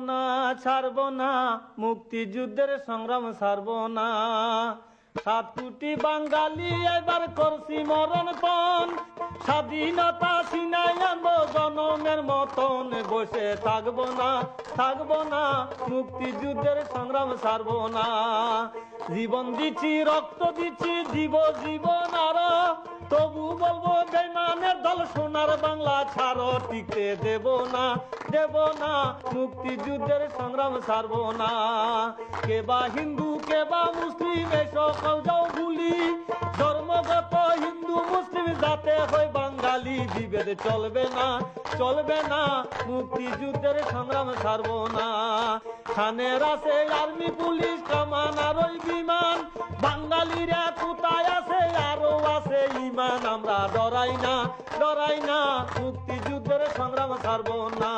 না ছাড়ব না, মুক্তিযুদ্ধের সংগ্রাম ছাড়ব না। 7 কোটি বাঙালি এবার করছি মরণ পণ, স্বাধীনতা ছিনাই আনবো জনমের মতন। বসে থাকবো না, থাকবো না, মুক্তিযুদ্ধের সংগ্রাম ছাড়ব না। জীবন দিচ্ছি, রক্ত দিচ্ছি, দিব জীবন আরো, তবু বলবো বেঈমানের দল সোনার বাংলা ছাড়ো। টিকতে দেব না, দেব না, মুক্তিযুদ্ধের সংগ্রাম ছাড়ব না। কে বা হিন্দু, কে বা মুসলিম, এই সকল যাও ভুলি। ধর্মগত হিন্দু মুসলিম যাতে হয় বাঙালি, বিভেদ চলবে না, চলবে না, মুক্তিযুদ্ধের সংগ্রাম ছাড়ব না। থানের আছে আর্মি পুলিশ কামান আর ওই বিমান, বাঙালিরা কোথায় আছে আরো আছে ইমান। আমরা ডরাই না, ডরাই না, মুক্তিযুদ্ধের সংগ্রাম ছাড়ব না।